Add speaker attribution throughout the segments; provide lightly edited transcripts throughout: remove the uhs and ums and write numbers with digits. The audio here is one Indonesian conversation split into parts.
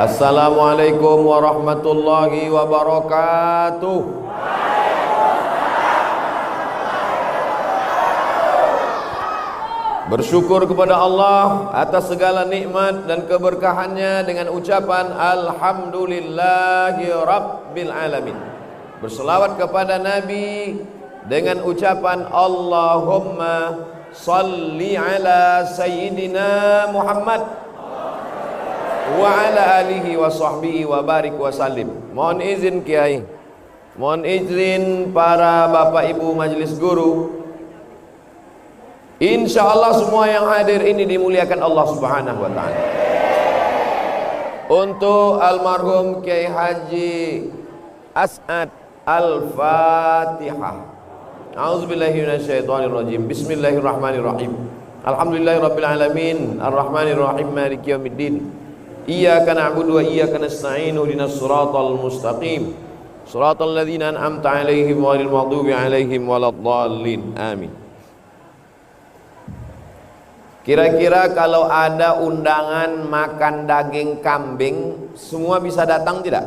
Speaker 1: Assalamualaikum warahmatullahi wabarakatuh. Bersyukur kepada Allah atas segala nikmat dan keberkahannya dengan ucapan Alhamdulillahi Rabbil Alamin. Berselawat kepada Nabi dengan ucapan Allahumma salli ala Sayyidina Muhammad wa ala alihi wa sahbihi wa barik wa salim. Mohon izin Kiai, mohon izin para bapak ibu majelis guru, insya Allah semua yang hadir ini dimuliakan Allah subhanahu wa ta'ala. Untuk almarhum Kiai Haji As'ad Al-Fatihah. A'udzubillahi minasyaitonirrajim. Bismillahirrahmanirrahim. Alhamdulillahirabbil alamin, arrahmanirrahim, maliki yaumiddin. Iyyaka na'budu wa iyyaka nasta'in, ihdinas siratal mustaqim, siratal ladzina an'amta 'alaihim ghairil maghdubi 'alaihim waladdallin. Amin. Kira-kira kalau ada undangan makan daging kambing, semua bisa datang tidak?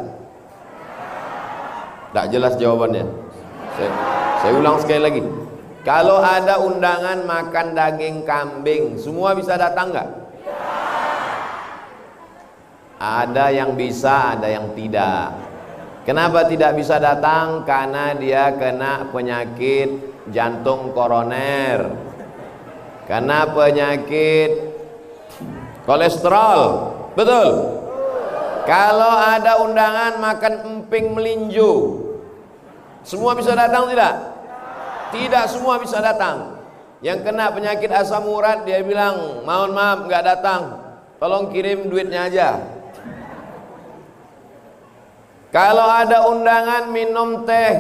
Speaker 1: Tak jelas jawabannya. Saya ulang sekali lagi. Kalau ada undangan makan daging kambing, semua bisa datang enggak? Ada yang bisa, ada yang tidak. Kenapa tidak bisa datang? Karena dia kena penyakit jantung koroner, karena penyakit kolesterol. Betul? Kalau ada undangan makan emping melinju, semua bisa datang tidak? Tidak semua bisa datang. Yang kena penyakit asam urat, dia bilang, mohon maaf nggak datang, tolong kirim duitnya aja. Kalau ada undangan minum teh,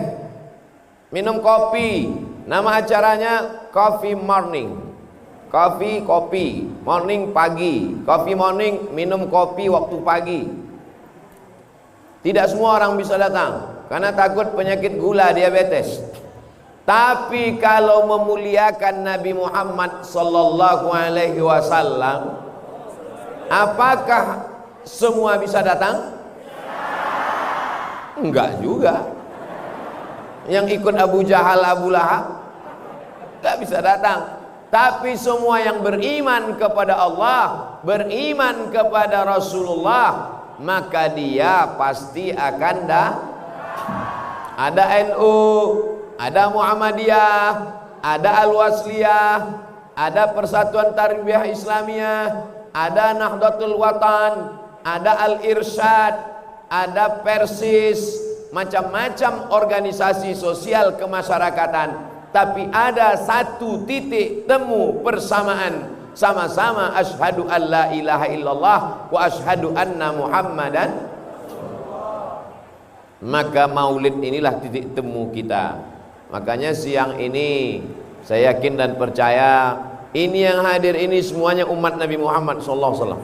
Speaker 1: minum kopi, nama acaranya coffee morning. Coffee, kopi, morning pagi. Coffee morning, minum kopi waktu pagi. Tidak semua orang bisa datang karena takut penyakit gula, diabetes. Tapi kalau memuliakan Nabi Muhammad sallallahu alaihi wasallam, apakah semua bisa datang? Enggak juga. Yang ikut Abu Jahal, Abu Lahab tak bisa datang. Tapi semua yang beriman kepada Allah, beriman kepada Rasulullah, maka dia pasti akan ada NU, ada Muhammadiyah, ada Al-Wasliyah, ada Persatuan Tarbiyah Islamiyah, ada Nahdlatul Watan, ada Al-Irsyad, ada Persis, macam-macam organisasi sosial kemasyarakatan. Tapi ada satu titik temu persamaan, sama-sama asyhadu an la ilaha illallah wa asyhadu anna Muhammadan. Maka maulid inilah titik temu kita. Makanya siang ini saya yakin dan percaya ini yang hadir ini semuanya umat Nabi Muhammad sallallahu alaihi wasallam.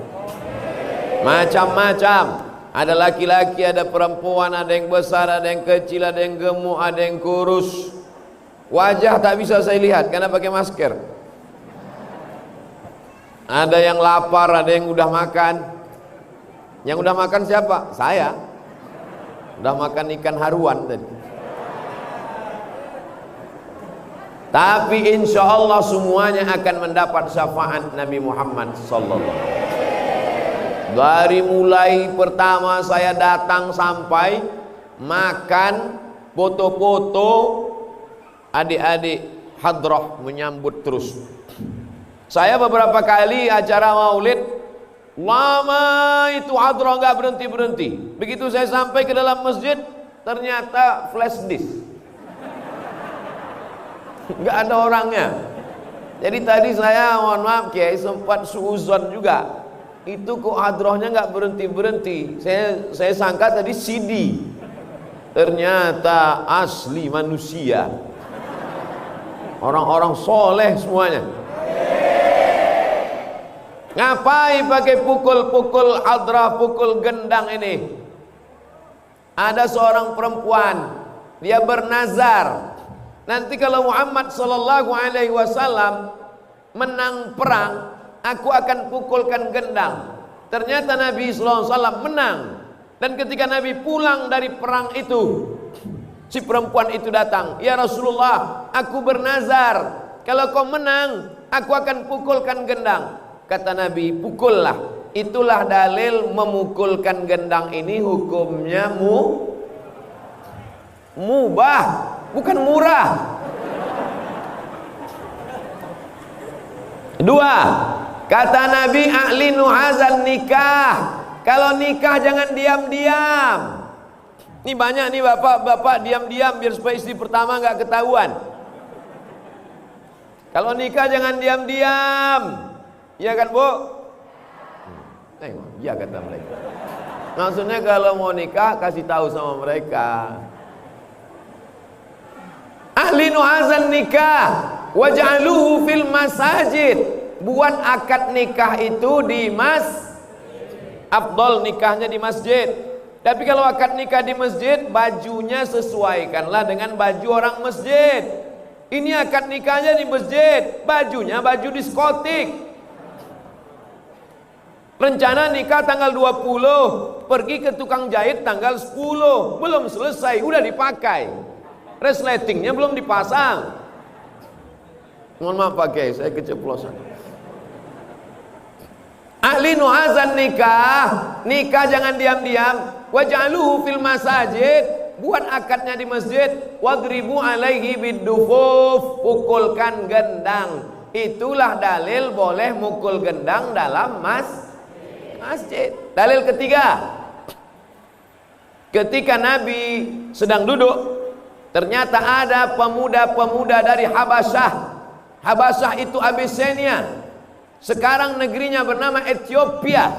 Speaker 1: Macam-macam. Ada laki-laki, ada perempuan, ada yang besar, ada yang kecil, ada yang gemuk, ada yang kurus. Wajah tak bisa saya lihat karena pakai masker. Ada yang lapar, ada yang udah makan. Yang udah makan siapa? Saya. Udah makan ikan haruan tadi. Tapi insya Allah semuanya akan mendapat syafaat Nabi Muhammad sallallahu alaihi wasallam. Dari mulai pertama saya datang sampai makan, foto-foto, adik-adik hadrah menyambut terus. Saya beberapa kali acara maulid, lama itu hadrah nggak berhenti-berhenti. Begitu saya sampai ke dalam masjid, ternyata flash disk, nggak ada orangnya. Jadi tadi saya mohon maaf Kiai sempat suuzon juga. Itu kok hadrohnya nggak berhenti-berhenti. Saya sangka tadi CD, ternyata asli manusia, orang-orang soleh semuanya. Ngapain pakai pukul-pukul hadrah, pukul gendang ini? Ada seorang perempuan, dia bernazar, nanti kalau Muhammad sallallahu alaihi wasallam menang perang, aku akan pukulkan gendang. Ternyata Nabi SAW menang. Dan ketika Nabi pulang dari perang itu, si perempuan itu datang, "Ya Rasulullah, aku bernazar, kalau kau menang, aku akan pukulkan gendang." Kata Nabi, "Pukullah." Itulah dalil memukulkan gendang ini hukumnya mubah, bukan murah. Dua, kata Nabi, "A'linu hazan nikah." Kalau nikah jangan diam-diam. Ini banyak nih bapak-bapak diam-diam biar supaya istri pertama nggak ketahuan. Kalau nikah jangan diam-diam. Iya kan, Bu? Iya kata mereka. Maksudnya kalau mau nikah kasih tahu sama mereka. Ahlinu hazan nikah waj'aluhu fil masajid. Buat akad nikah itu di afdol nikahnya di masjid. Tapi kalau akad nikah di masjid, bajunya sesuaikanlah dengan baju orang masjid. Ini akad nikahnya di masjid, bajunya baju diskotik. Rencana nikah tanggal 20, pergi ke tukang jahit tanggal 10, belum selesai, udah dipakai. Resletingnya belum dipasang. Mohon maaf Pak Kiai, saya keceplosan. Ahlinu hazan nikah, nikah jangan diam-diam. Waj'aluhu fil masajid, buat akadnya di masjid. Wadribu alaihi biddufuf, pukulkan gendang. Itulah dalil boleh mukul gendang dalam masjid. Dalil ketiga, ketika Nabi sedang duduk, ternyata ada pemuda-pemuda dari Habasyah. Habasyah itu Abyssinia. Sekarang negerinya bernama Ethiopia.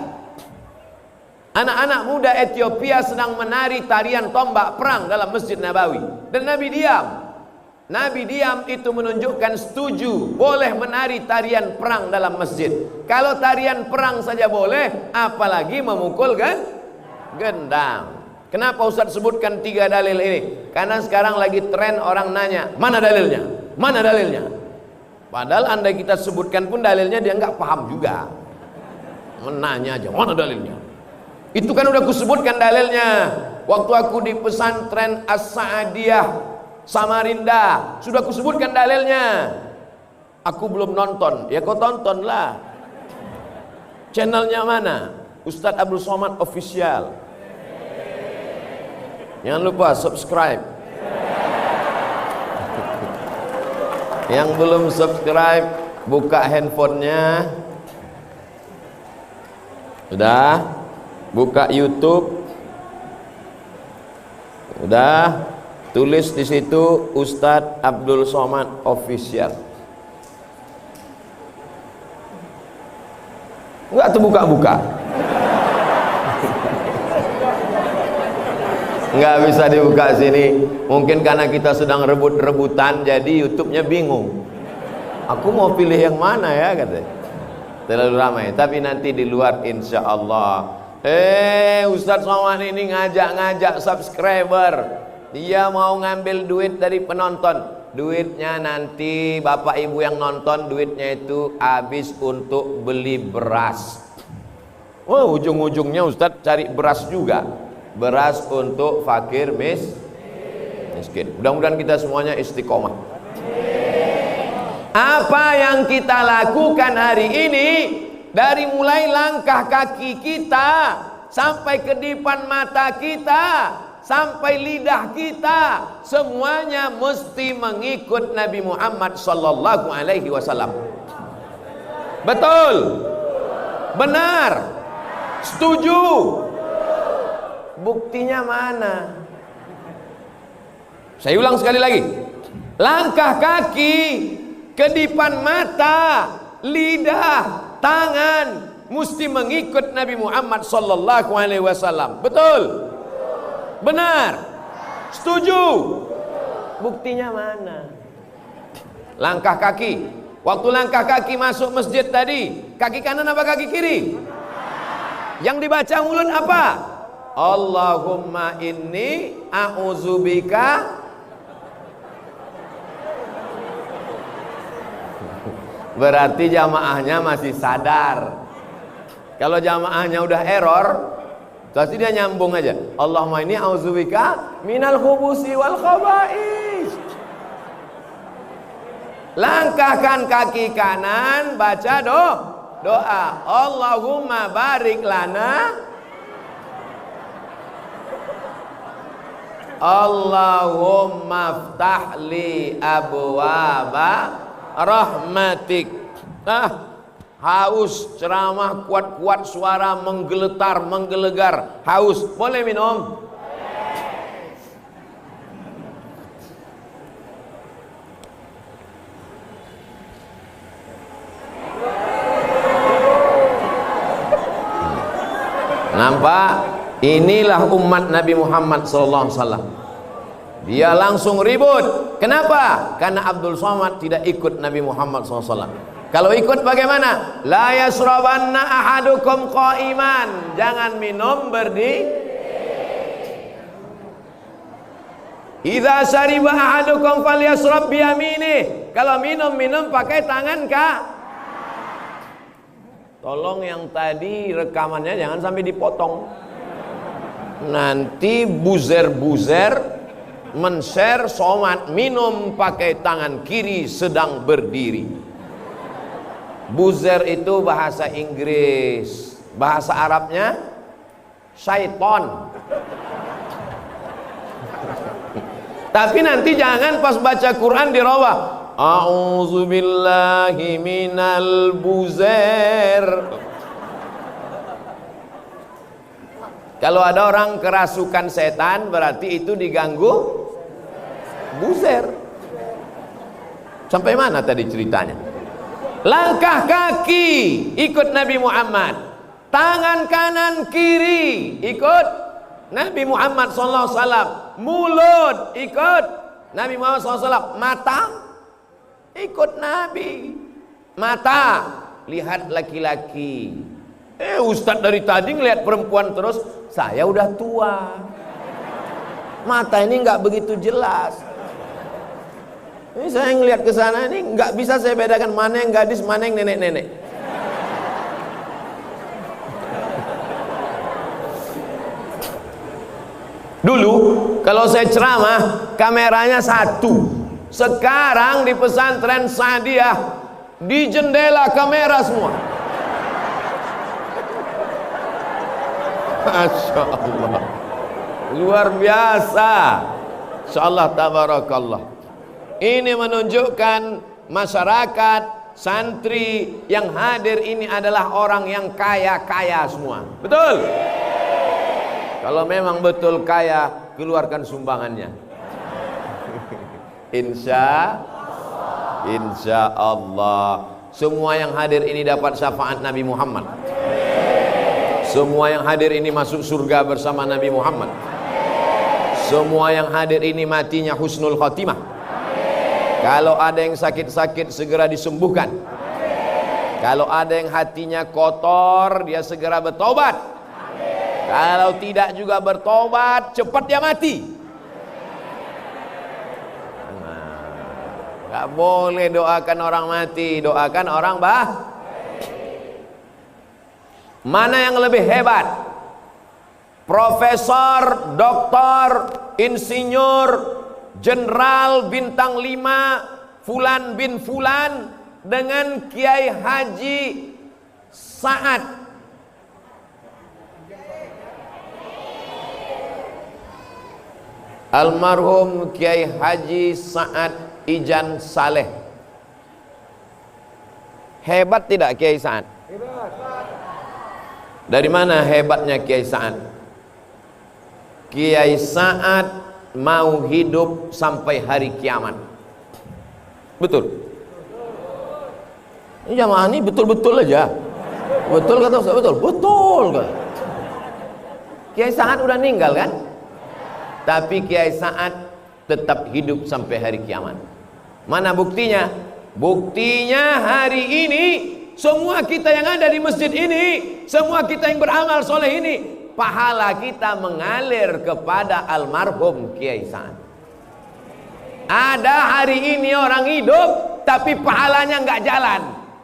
Speaker 1: Anak-anak muda Ethiopia sedang menari tarian tombak perang dalam Masjid Nabawi. Dan Nabi diam. Nabi diam itu menunjukkan setuju boleh menari tarian perang dalam masjid. Kalau tarian perang saja boleh, apalagi memukul gendang. Kenapa Ustaz sebutkan 3 dalil ini? Karena sekarang lagi tren orang nanya, mana dalilnya? Mana dalilnya? Padahal andai kita sebutkan pun dalilnya dia nggak paham juga. Menanya aja, mana dalilnya? Itu kan udah kusebutkan dalilnya. Waktu aku di pesantren As-Sa'adiyah Samarinda, sudah kusebutkan dalilnya. Aku belum nonton, ya kau tontonlah. Channelnya mana? Ustadz Abdul Somad Official. Jangan lupa subscribe. Yang belum subscribe, buka handphonenya. Sudah? Buka YouTube. Sudah? Tulis di situ Ustadz Abdul Somad Official. Enggak tuh buka-buka. Enggak bisa dibuka sini. Mungkin karena kita sedang rebut-rebutan, jadi YouTube-nya bingung. Aku mau pilih yang mana ya katanya. Terlalu ramai. Tapi nanti di luar insya Allah. Ustadz Somad ini ngajak-ngajak subscriber. Dia mau ngambil duit dari penonton. Duitnya nanti bapak ibu yang nonton, duitnya itu habis untuk beli beras. Oh, ujung-ujungnya Ustadz cari beras juga. Beras untuk fakir miskin. Mudah-mudahan kita semuanya istiqomah. Apa yang kita lakukan hari ini, dari mulai langkah kaki kita sampai kedipan mata kita, sampai lidah kita, semuanya mesti mengikut Nabi Muhammad sallallahu alaihi wasallam. Betul? Benar? Setuju? Buktinya mana? Saya ulang sekali lagi. Langkah kaki, kedipan mata, lidah, tangan mesti mengikut Nabi Muhammad sallallahu alaihi wasallam. Betul? Benar? Setuju? Buktinya mana? Langkah kaki. Waktu langkah kaki masuk masjid tadi, kaki kanan apa kaki kiri? Yang dibaca mulut apa? Allahumma inni a'udzubika. Berarti jamaahnya masih sadar. Kalau jamaahnya udah error, pasti dia nyambung aja. Allahumma inni a'udzubika minal khubusi wal khaba'is. Langkahkan kaki kanan, baca doa. Allahumma barik lana, Allahumma ftahli abwaba rahmatik. Haus, ceramah kuat-kuat, suara menggeletar, menggelegar, haus. Boleh minum? Nampak? Inilah umat Nabi Muhammad SAW. Dia langsung ribut. Kenapa? Karena Abdul Somad tidak ikut Nabi Muhammad SAW. Kalau ikut bagaimana? La yasrabanna ahadukum qa'iman. Jangan minum berdiri. Idza syariba ahadukum falyasrab biyaminih. Kalau minum pakai tangan kah? Tolong yang tadi rekamannya jangan sampai dipotong. Nanti buzer-buzer men-share Somad minum pakai tangan kiri sedang berdiri. Buzer itu bahasa Inggris, bahasa Arabnya syaiton. Tapi nanti jangan pas baca Quran dirubah. A'udzubillahi minal buzer. Kalau ada orang kerasukan setan, berarti itu diganggu buzer. Sampai mana tadi ceritanya? Langkah kaki ikut Nabi Muhammad, tangan kanan kiri ikut Nabi Muhammad SAW, mulut ikut Nabi Muhammad SAW, mata ikut Nabi. Mata lihat laki-laki. Ustadz dari tadi ngelihat perempuan terus. Saya udah tua, mata ini nggak begitu jelas. Ini saya ngelihat ke sana ini nggak bisa saya bedakan mana yang gadis, mana yang nenek-nenek. Dulu kalau saya ceramah kameranya satu. Sekarang di pesantren Sa'diyah di jendela kamera semua. Masya Allah, luar biasa. Insyaallah tabarakallah. Ini menunjukkan masyarakat santri yang hadir ini adalah orang yang kaya-kaya semua. Betul? Kalau memang betul kaya, keluarkan sumbangannya. Insya Allah. Semua yang hadir ini dapat syafaat Nabi Muhammad. Semua yang hadir ini masuk surga bersama Nabi Muhammad. Semua yang hadir ini matinya husnul khotimah. Kalau ada yang sakit-sakit segera disembuhkan. Kalau ada yang hatinya kotor, dia segera bertobat. Kalau tidak juga bertobat, cepat dia mati. Gak boleh doakan orang mati, doakan orang Mana yang lebih hebat? Profesor, doktor, insinyur, jenderal bintang 5 Fulan bin Fulan dengan Kiai Haji Sa'ad. Almarhum Kiai Haji Sa'ad Ijan Saleh. Hebat tidak Kiai Sa'ad? Hebat. Dari mana hebatnya Kiai Sa'ad? Kiai Sa'ad mau hidup sampai hari kiamat. Betul? Ini jamaah ini betul-betul aja. Betul kata Ustaz? Betul? Betul kan? Kiai Sa'ad udah meninggal kan? Tapi Kiai Sa'ad tetap hidup sampai hari kiamat. Mana buktinya? Buktinya hari ini semua kita yang ada di masjid ini, semua kita yang beramal soleh ini, pahala kita mengalir kepada almarhum Kiai Sa'ad. Ada hari ini orang hidup tapi pahalanya nggak jalan.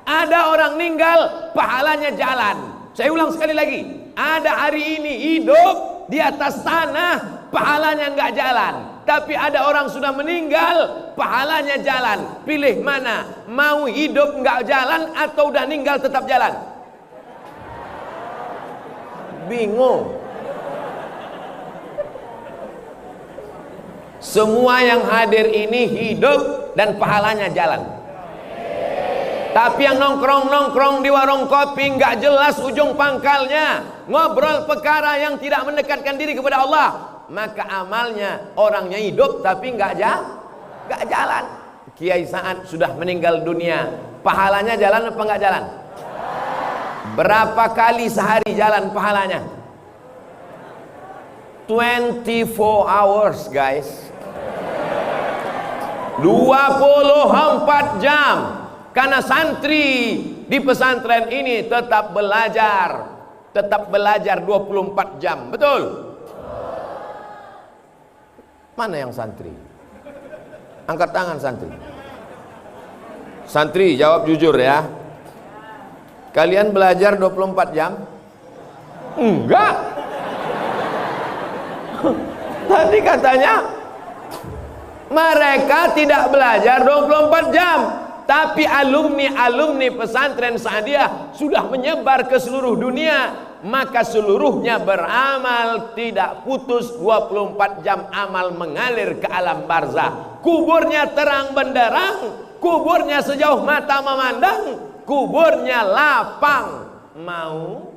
Speaker 1: Ada orang meninggal pahalanya jalan. Saya ulang sekali lagi, ada hari ini hidup di atas tanah, pahalanya nggak jalan. Tapi ada orang sudah meninggal, pahalanya jalan. Pilih mana? Mau hidup nggak jalan atau udah meninggal tetap jalan? Bingung. Semua yang hadir ini hidup dan pahalanya jalan. Tapi yang nongkrong-nongkrong di warung kopi nggak jelas ujung pangkalnya, ngobrol perkara yang tidak mendekatkan diri kepada Allah, maka amalnya orangnya hidup tapi nggak jalan. Kiai Sa'ad sudah meninggal dunia, pahalanya jalan apa nggak jalan? Berapa kali sehari jalan pahalanya? 24 hours guys, 24 jam. Karena santri di pesantren ini tetap belajar 24 jam, betul? Mana yang santri? Angkat tangan santri. Santri jawab jujur ya. Kalian belajar 24 jam? Enggak. Tadi katanya mereka tidak belajar 24 jam. Tapi alumni pesantren Sa'adiyah sudah menyebar ke seluruh dunia, maka seluruhnya beramal tidak putus, 24 jam amal mengalir ke alam barzah. Kuburnya terang benderang, kuburnya sejauh mata memandang, kuburnya lapang. Mau?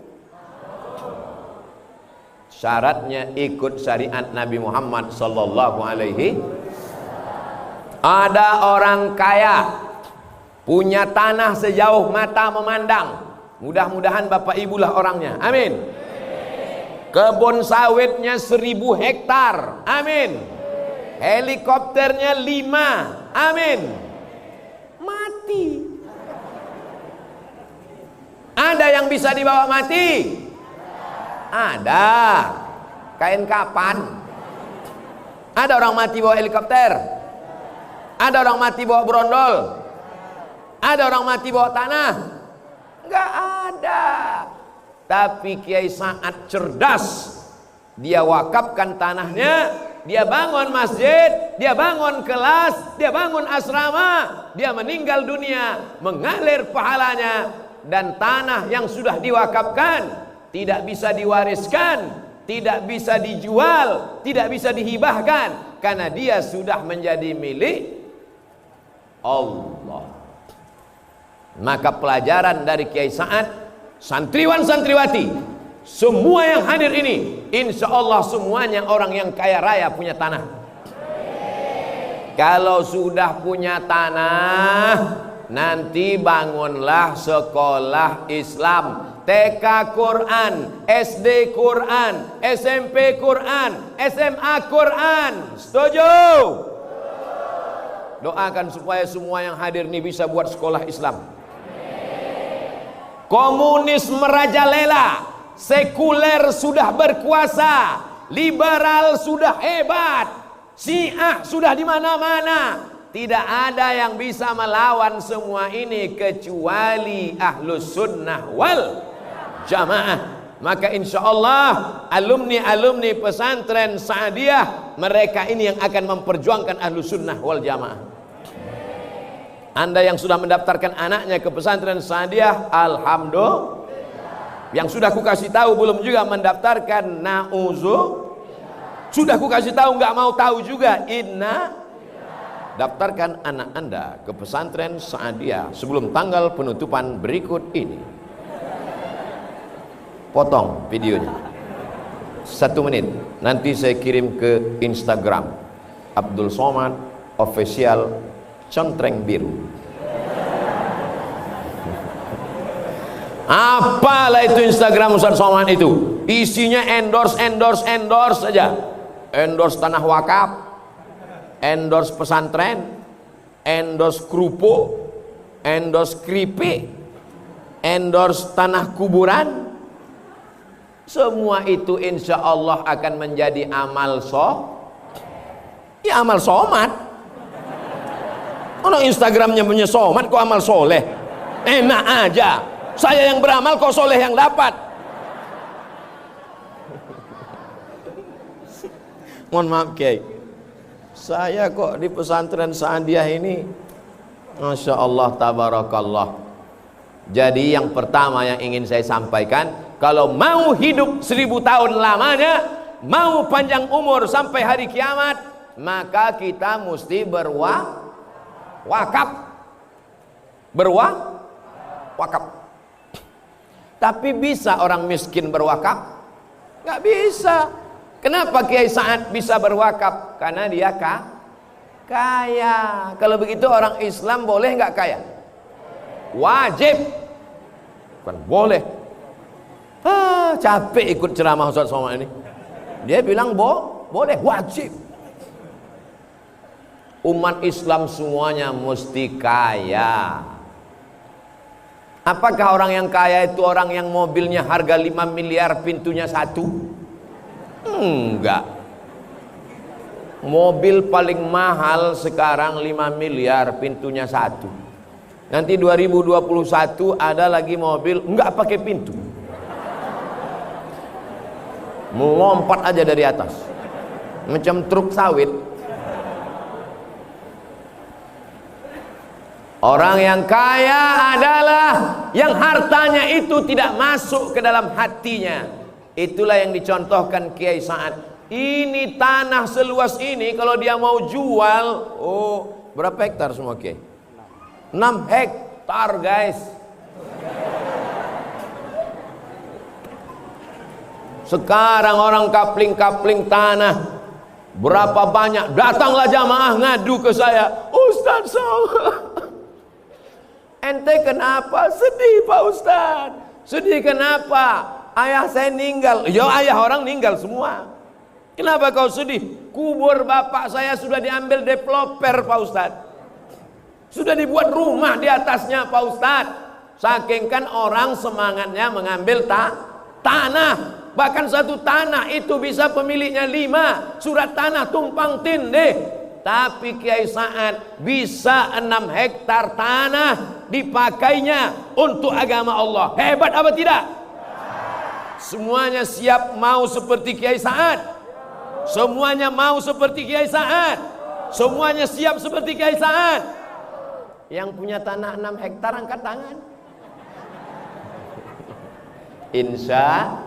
Speaker 1: Syaratnya ikut syariat Nabi Muhammad sallallahu alaihi. Ada orang kaya punya tanah sejauh mata memandang. Mudah-mudahan Bapak Ibu lah orangnya. Amin. Kebun sawitnya 1000 hektar. Amin. Helikopternya 5. Amin. Mati. Ada yang bisa dibawa mati? Ada. Kain kapan? Ada orang mati bawa helikopter? Ada orang mati bawa brondol? Ada orang mati bawa tanah? Enggak ada. Tapi Kiai Sa'ad cerdas. Dia wakafkan tanahnya, dia bangun masjid, dia bangun kelas, dia bangun asrama, dia meninggal dunia, mengalir pahalanya. Dan tanah yang sudah diwakafkan tidak bisa diwariskan, tidak bisa dijual, tidak bisa dihibahkan, karena dia sudah menjadi milik Allah. Maka pelajaran dari Kiai Sa'ad, santriwan santriwati, semua yang hadir ini, insya Allah semuanya orang yang kaya raya punya tanah. Kalau sudah punya tanah, nanti bangunlah sekolah Islam, TK Quran, SD Quran, SMP Quran, SMA Quran. Setuju? Doakan supaya semua yang hadir ini bisa buat sekolah Islam. Komunis merajalela, sekuler sudah berkuasa, liberal sudah hebat, Syiah sudah di mana-mana. Tidak ada yang bisa melawan semua ini kecuali Ahlus Sunnah wal Jamaah. Maka insya Allah alumni pesantren Sa'adiyah, mereka ini yang akan memperjuangkan Ahlus Sunnah wal Jamaah. Anda yang sudah mendaftarkan anaknya ke pesantren Sa'adiyah, alhamdulillah. Yang sudah ku kasih tahu belum juga mendaftarkan, sudah ku kasih tahu nggak mau tahu juga, daftarkan anak Anda ke pesantren Sa'adiyah sebelum tanggal penutupan berikut ini. Potong videonya 1 menit, nanti saya kirim ke Instagram Abdul Somad Official Contreng Biru. Apalah itu Instagram Ustaz Somad itu, isinya endorse saja. Endorse tanah wakaf, endorse pesantren, endorse kerupuk, endorse keripik, endorse tanah kuburan. Semua itu insya Allah akan menjadi amal amal Somad. Orang Instagramnya punya Somad kok amal soleh? Enak aja. Saya yang beramal kok soleh yang dapat. Mohon maaf Kiai, saya kok di pesantren Saadiah ini, Masya Allah, tabarakallah. Jadi yang pertama yang ingin saya sampaikan, kalau mau hidup 1000 tahun lamanya, mau panjang umur sampai hari kiamat, maka kita mesti berwakaf. Berwakaf. Tapi bisa orang miskin berwakaf? Nggak bisa. Kenapa Kiai Sa'ad bisa berwakaf? Karena dia kaya. Kalau begitu orang Islam boleh nggak kaya? Wajib. Bukan boleh. Capek ikut ceramah Ustaz Somad ini. Dia bilang boleh, wajib. Umat Islam semuanya mesti kaya. Apakah orang yang kaya itu orang yang mobilnya harga 5 miliar pintunya 1? Enggak. Mobil paling mahal sekarang 5 miliar pintunya 1. Nanti 2021 ada lagi mobil enggak pakai pintu, melompat aja dari atas macam truk sawit. Orang yang kaya adalah yang hartanya itu tidak masuk ke dalam hatinya. Itulah yang dicontohkan Kiai Sa'ad. Ini tanah seluas ini kalau dia mau jual, berapa hektar semua Kiai? 6 hektar guys. Sekarang orang kapling-kapling tanah berapa banyak, datanglah jamaah ngadu ke saya, Ustaz ente kenapa sedih Pak Ustaz? Sedih kenapa? Ayah saya meninggal. Ya ayah orang meninggal semua. Kenapa kau sedih? Kubur bapak saya sudah diambil developer Pak Ustaz. Sudah dibuat rumah di atasnya Pak Ustaz. Saking kan orang semangatnya mengambil tanah. Bahkan satu tanah itu bisa pemiliknya 5 surat tanah tumpang tindih. Tapi Kiai Sa'ad bisa 6 hektar tanah dipakainya untuk agama Allah. Hebat apa tidak? Semuanya siap mau seperti Kiai Sa'ad. Semuanya mau seperti Kiai Sa'ad. Semuanya siap seperti Kiai Sa'ad. Yang punya tanah 6 hektar angkat tangan. Insya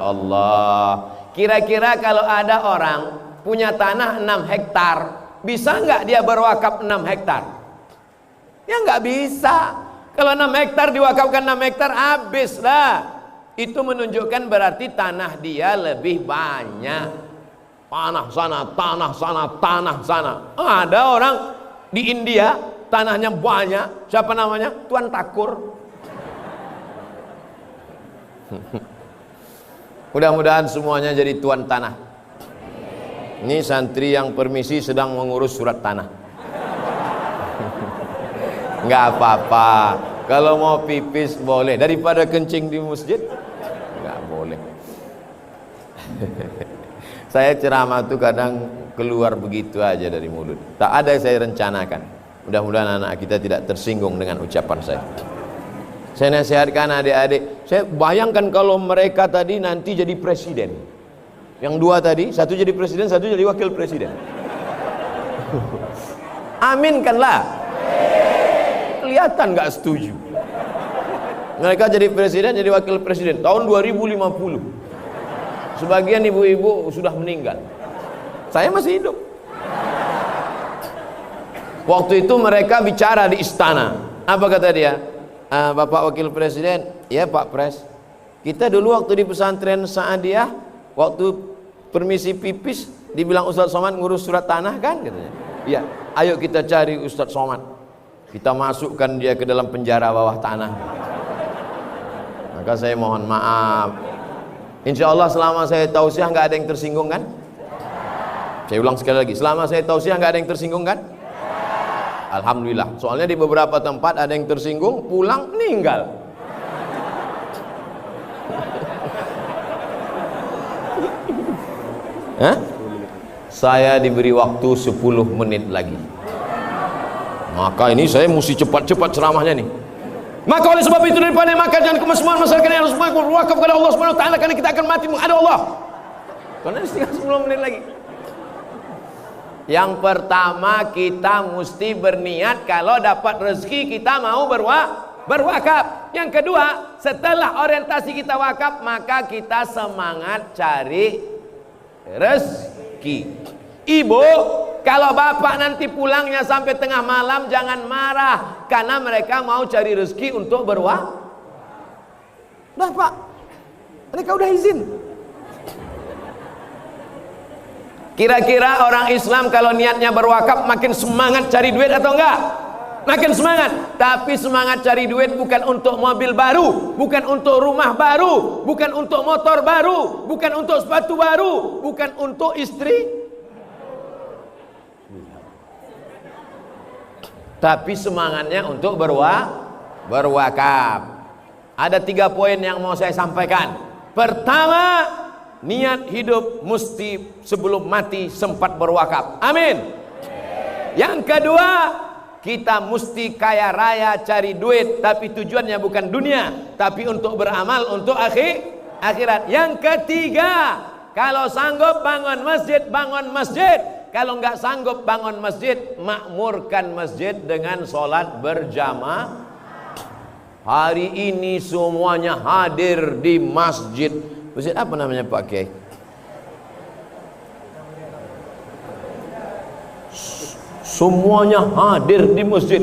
Speaker 1: Allah. Kira-kira kalau ada orang punya tanah 6 hektar, bisa nggak dia berwakaf 6 hektar? Ya nggak bisa. Kalau 6 hektar diwakafkan 6 hektar, habis lah. Itu menunjukkan berarti tanah dia lebih banyak. Tanah sana, tanah sana, tanah sana. Ada orang di India tanahnya banyak. Siapa namanya? Tuan Takur. Mudah-mudahan semuanya jadi tuan tanah. Ini santri yang permisi sedang mengurus surat tanah. Nggak apa-apa. Kalau mau pipis boleh. Daripada kencing di masjid, nggak boleh. Saya ceramah tuh kadang keluar begitu aja dari mulut. Tak ada yang saya rencanakan. Mudah-mudahan anak kita tidak tersinggung dengan ucapan saya. Saya nasihatkan adik-adik. Saya bayangkan kalau mereka tadi nanti jadi presiden. Yang 2 tadi, satu jadi presiden, satu jadi wakil presiden. Aminkanlah. Kelihatan nggak setuju. Mereka jadi presiden, jadi wakil presiden tahun 2050. Sebagian ibu-ibu sudah meninggal. Saya masih hidup. Waktu itu mereka bicara di istana. Apa kata dia? Bapak wakil presiden, ya Pak Pres, kita dulu waktu di pesantren Saadiah, waktu permisi pipis dibilang Ustaz Somad ngurus surat tanah kan, katanya. Iya, ayo kita cari Ustaz Somad, kita masukkan dia ke dalam penjara bawah tanah. Maka saya mohon maaf. Insya Allah selama saya tausiah nggak ada yang tersinggung kan? Saya ulang sekali lagi, selama saya tausiah nggak ada yang tersinggung kan? Alhamdulillah. Soalnya di beberapa tempat ada yang tersinggung, pulang meninggal. Hah? Saya diberi waktu 10 menit lagi. Maka ini saya mesti cepat-cepat ceramahnya nih. Maka oleh sebab itu daripada makan jangan kemesuhan masyarakat yang harus berwakaf kepada Allah Subhanahu wa taala, karena kita akan mati menghadap Allah. Karena tinggal 10 menit lagi. Yang pertama kita mesti berniat kalau dapat rezeki kita mau berwakaf. Yang kedua, setelah orientasi kita wakaf, maka kita semangat cari rezeki. Ibu, kalau bapak nanti pulangnya sampai tengah malam jangan marah, karena mereka mau cari rezeki untuk berwakaf. Udah Pak, mereka udah izin. Kira-kira orang Islam kalau niatnya berwakaf makin semangat cari duit atau enggak? Makin semangat. Tapi semangat cari duit bukan untuk mobil baru, bukan untuk rumah baru, bukan untuk motor baru, bukan untuk sepatu baru, bukan untuk istri. Tapi semangatnya untuk berwakaf. Ada 3 poin yang mau saya sampaikan. Pertama, niat hidup mesti sebelum mati sempat berwakaf. Amin. Yang kedua, kita mesti kaya raya cari duit, tapi tujuannya bukan dunia, tapi untuk beramal untuk akhirat. Yang ketiga, kalau sanggup bangun masjid, bangun masjid. Kalau nggak sanggup bangun masjid, makmurkan masjid dengan sholat berjamaah. Hari ini semuanya hadir di masjid. Masjid apa namanya Pak Kiai? Semuanya hadir di masjid.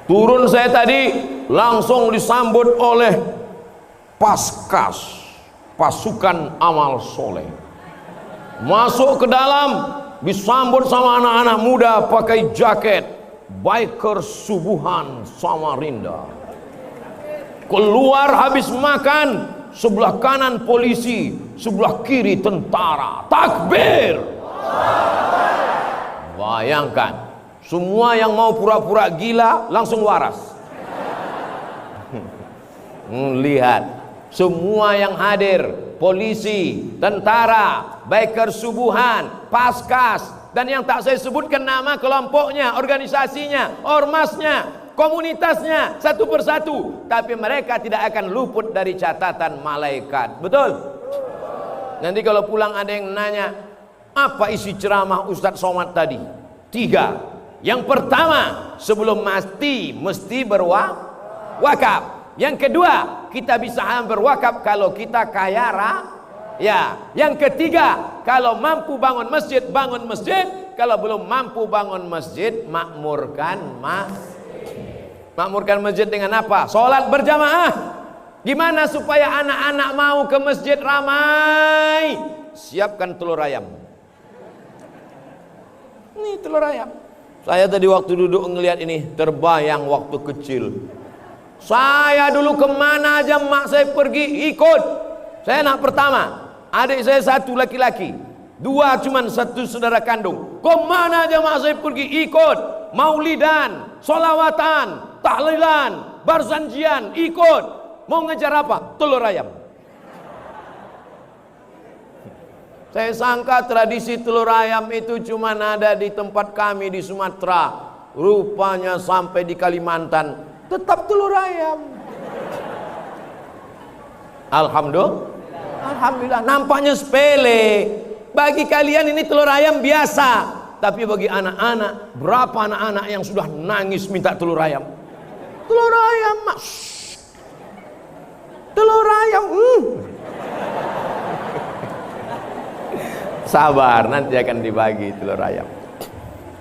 Speaker 1: Turun saya tadi langsung disambut oleh Paskas, pasukan amal soleh. Masuk ke dalam, disambut sama anak-anak muda pakai jaket biker subuhan Samarinda. Keluar habis makan, sebelah kanan polisi, sebelah kiri tentara. Takbir. Bayangkan, semua yang mau pura-pura gila langsung waras. Lihat, semua yang hadir, polisi, tentara, biker subuhan, Paskas, dan yang tak saya sebutkan nama kelompoknya, organisasinya, ormasnya, komunitasnya, satu persatu, tapi mereka tidak akan luput dari catatan malaikat. Betul? Nanti kalau pulang ada yang nanya, apa isi ceramah Ustadz Somad tadi? 3. Yang pertama, sebelum mati mesti berwakaf. Yang kedua, kita bisa berwakaf kalau kita kaya raya. Yang ketiga, kalau mampu bangun masjid, bangun masjid. Kalau belum mampu bangun masjid, makmurkan masjid. Makmurkan masjid dengan apa? Sholat berjamaah. Gimana supaya anak-anak mau ke masjid ramai? Siapkan telur ayam. Ini telur ayam. Saya tadi waktu duduk ngelihat ini terbayang waktu kecil. Saya dulu kemana aja mak saya pergi ikut. Saya anak pertama, adik saya 1 laki-laki, 2 cuman 1 saudara kandung. Kemana aja mak saya pergi ikut. Maulidan, solawatan, tahlilan, barzanjian, ikut. Mau ngejar apa? Telur ayam. Saya sangka tradisi telur ayam itu cuma ada di tempat kami di Sumatera. Rupanya sampai di Kalimantan tetap telur ayam. Alhamdulillah, nampaknya sepele. Bagi kalian ini telur ayam biasa. Tapi bagi anak-anak, berapa anak-anak yang sudah nangis minta telur ayam? Telur ayam, mas. Telur ayam. Sabar, nanti akan dibagi telur ayam.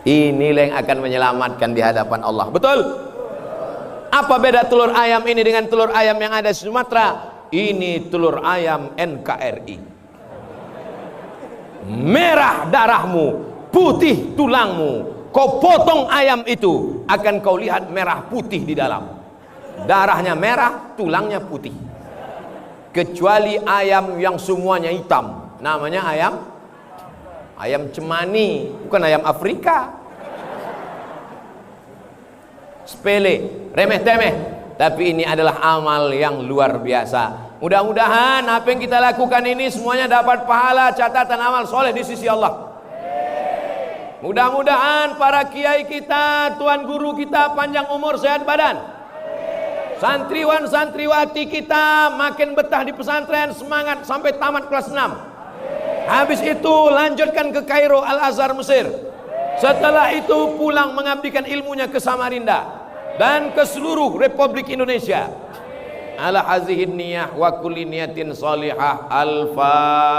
Speaker 1: Inilah yang akan menyelamatkan di hadapan Allah. Betul? Apa beda telur ayam ini dengan telur ayam yang ada di Sumatera? Ini telur ayam NKRI. Merah darahmu, putih tulangmu. Kau potong ayam itu, akan kau lihat merah putih di dalam. Darahnya merah, tulangnya putih. Kecuali ayam yang semuanya hitam, namanya ayam cemani, bukan ayam Afrika. Sepele, remeh temeh, tapi ini adalah amal yang luar biasa. Mudah-mudahan apa yang kita lakukan ini semuanya dapat pahala catatan amal soleh di sisi Allah. Mudah-mudahan para kiai kita, tuan guru kita panjang umur sehat badan. Santriwan santriwati kita makin betah di pesantren, semangat sampai tamat kelas 6. Habis itu lanjutkan ke Kairo, Al-Azhar, Mesir. Setelah itu pulang mengabdikan ilmunya ke Samarinda dan ke seluruh Republik Indonesia. Ala hazihin niyah wa kulli niyatin salihah. Al-Fatihah.